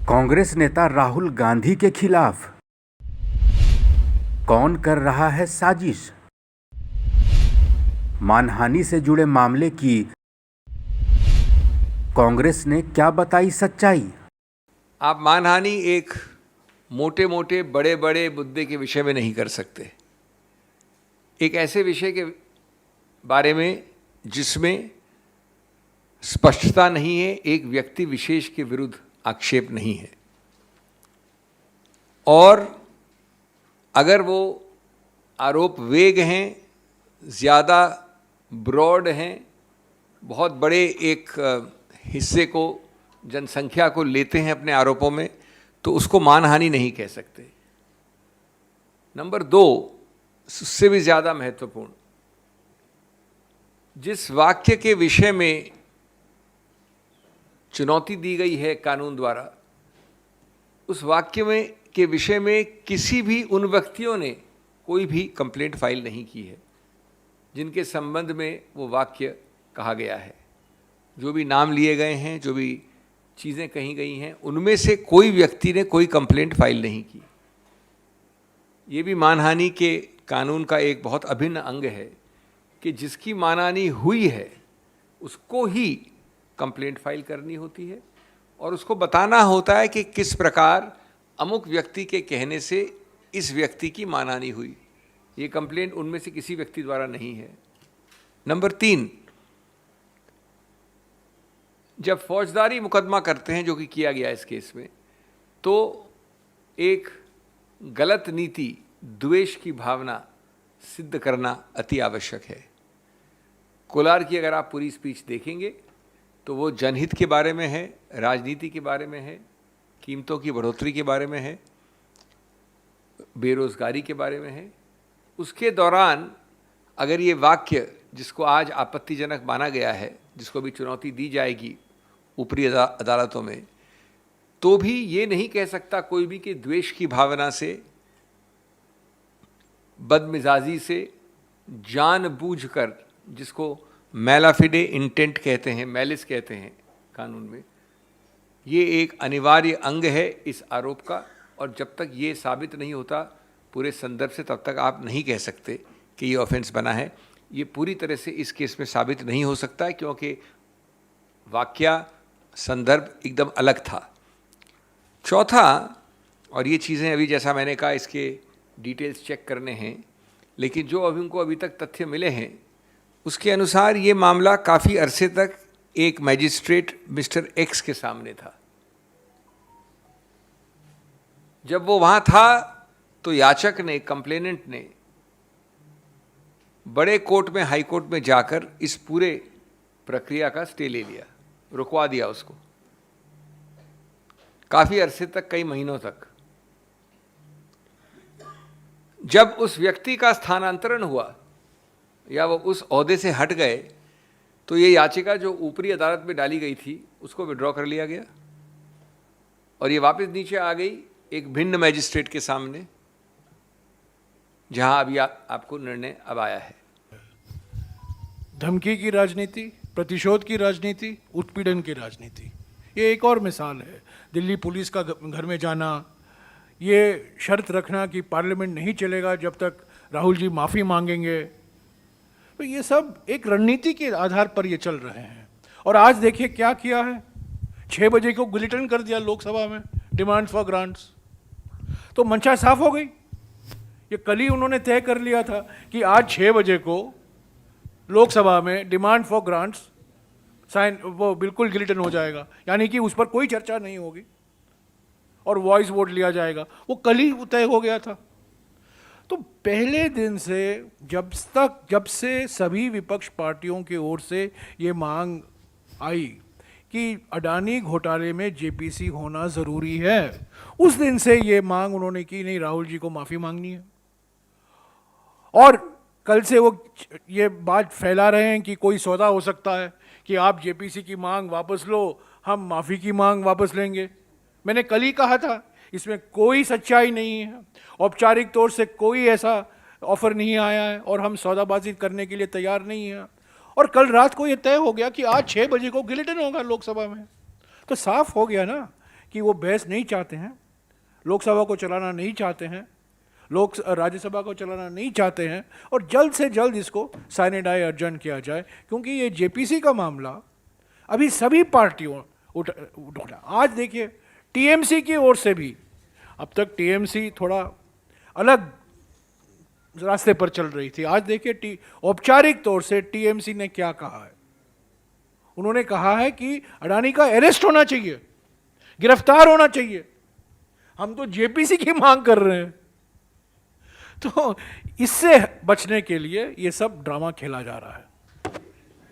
कांग्रेस नेता राहुल गांधी के खिलाफ कौन कर रहा है साजिश? मानहानि से जुड़े मामले की कांग्रेस ने क्या बताई सच्चाई? आप मानहानि एक मोटे मोटे बड़े बड़े मुद्दे के विषय में नहीं कर सकते। एक ऐसे विषय के बारे में जिसमें स्पष्टता नहीं है, एक व्यक्ति विशेष के विरुद्ध आक्षेप नहीं है, और अगर वो आरोप वेग हैं, ज़्यादा ब्रॉड हैं, बहुत बड़े एक हिस्से को, जनसंख्या को लेते हैं अपने आरोपों में, तो उसको मानहानि नहीं कह सकते। नंबर 2, उससे भी ज़्यादा महत्वपूर्ण, जिस वाक्य के विषय में चुनौती दी गई है कानून द्वारा, उस वाक्य में के विषय में किसी भी उन व्यक्तियों ने कोई भी कंप्लेंट फाइल नहीं की है जिनके संबंध में वो वाक्य कहा गया है। जो भी नाम लिए गए हैं, जो भी चीज़ें कही गई हैं, उनमें से कोई व्यक्ति ने कोई कंप्लेंट फाइल नहीं की। ये भी मानहानि के कानून का एक बहुत अभिन्न अंग है कि जिसकी मानहानि हुई है उसको ही कंप्लेंट फाइल करनी होती है और उसको बताना होता है कि किस प्रकार अमुक व्यक्ति के कहने से इस व्यक्ति की मानहानि हुई। ये कंप्लेंट उनमें से किसी व्यक्ति द्वारा नहीं है। नंबर 3, जब फौजदारी मुकदमा करते हैं, जो कि किया गया इस केस में, तो एक गलत नीति, द्वेष की भावना सिद्ध करना अति आवश्यक है। कोलार की अगर आप पूरी स्पीच देखेंगे तो वो जनहित के बारे में है, राजनीति के बारे में है, कीमतों की बढ़ोतरी के बारे में है, बेरोजगारी के बारे में है। उसके दौरान अगर ये वाक्य, जिसको आज आपत्तिजनक माना गया है, जिसको भी चुनौती दी जाएगी ऊपरी अदालतों में, तो भी ये नहीं कह सकता कोई भी कि द्वेष की भावना से, बदमिजाजी से, जानबूझकर, जिसको मैलाफिडे इंटेंट कहते हैं, मैलिस कहते हैं कानून में, ये एक अनिवार्य अंग है इस आरोप का। और जब तक ये साबित नहीं होता पूरे संदर्भ से, तब तक आप नहीं कह सकते कि ये ऑफेंस बना है। ये पूरी तरह से इस केस में साबित नहीं हो सकता है, क्योंकि वाक्या, संदर्भ एकदम अलग था। चौथा, और ये चीज़ें अभी जैसा मैंने कहा इसके डिटेल्स चेक करने हैं, लेकिन जो अभी उनको अभी तक तथ्य मिले हैं उसके अनुसार ये मामला काफ़ी अरसे तक एक मैजिस्ट्रेट मिस्टर एक्स के सामने था। जब वो वहाँ था तो याचक ने, कंप्लेनेंट ने बड़े कोर्ट में, हाई कोर्ट में जाकर इस पूरे प्रक्रिया का स्टे ले लिया, रुकवा दिया उसको काफ़ी अरसे तक, कई महीनों तक। जब उस व्यक्ति का स्थानांतरण हुआ या वो उस ओहदे से हट गए, तो ये याचिका जो ऊपरी अदालत में डाली गई थी उसको विड्रॉ कर लिया गया और ये वापस नीचे आ गई एक भिन्न मैजिस्ट्रेट के सामने, जहां अभी आपको निर्णय अब आया है। धमकी की राजनीति, प्रतिशोध की राजनीति, उत्पीड़न की राजनीति, ये एक और मिसाल है। दिल्ली पुलिस का घर में जाना, ये शर्त रखना कि पार्लियामेंट नहीं चलेगा जब तक राहुल जी माफ़ी मांगेंगे, तो ये सब एक रणनीति के आधार पर ये चल रहे हैं। और आज देखिए क्या किया है, 6 बजे को बुलेटिन कर दिया लोकसभा में, डिमांड फॉर ग्रांट्स। तो मंशा साफ हो गई। ये कल ही उन्होंने तय कर लिया था कि आज 6 बजे को लोकसभा में डिमांड फॉर ग्रांट्स साइन, वो बिल्कुल गिलिटन हो जाएगा, यानी कि उस पर कोई चर्चा नहीं होगी और वॉइस वोट लिया जाएगा। वो कल ही तय हो गया था। तो पहले दिन से जब से सभी विपक्ष पार्टियों की ओर से ये मांग आई कि अडानी घोटाले में जेपीसी होना ज़रूरी है, उस दिन से ये मांग उन्होंने की, नहीं राहुल जी को माफ़ी मांगनी है। और कल से वो ये बात फैला रहे हैं कि कोई सौदा हो सकता है कि आप जेपीसी की मांग वापस लो, हम माफ़ी की मांग वापस लेंगे। मैंने कल ही कहा था, इसमें कोई सच्चाई नहीं है, औपचारिक तौर से कोई ऐसा ऑफर नहीं आया है और हम सौदाबाजी करने के लिए तैयार नहीं हैं। और कल रात को ये तय हो गया कि आज 6 बजे को गिलिटन होगा लोकसभा में। तो साफ हो गया ना कि वो बहस नहीं चाहते हैं, लोकसभा को चलाना नहीं चाहते हैं, राज्यसभा को चलाना नहीं चाहते हैं, और जल्द से जल्द इसको साइने डाई अर्जन किया जाए, क्योंकि ये जेपीसी का मामला अभी सभी पार्टियों उठा। आज देखिए टीएमसी की ओर से भी, अब तक टीएमसी थोड़ा अलग रास्ते पर चल रही थी, आज देखिए औपचारिक तौर से टीएमसी ने क्या कहा है। उन्होंने कहा है कि अडानी का अरेस्ट होना चाहिए, गिरफ्तार होना चाहिए। हम तो जेपीसी की मांग कर रहे हैं। तो इससे बचने के लिए ये सब ड्रामा खेला जा रहा है।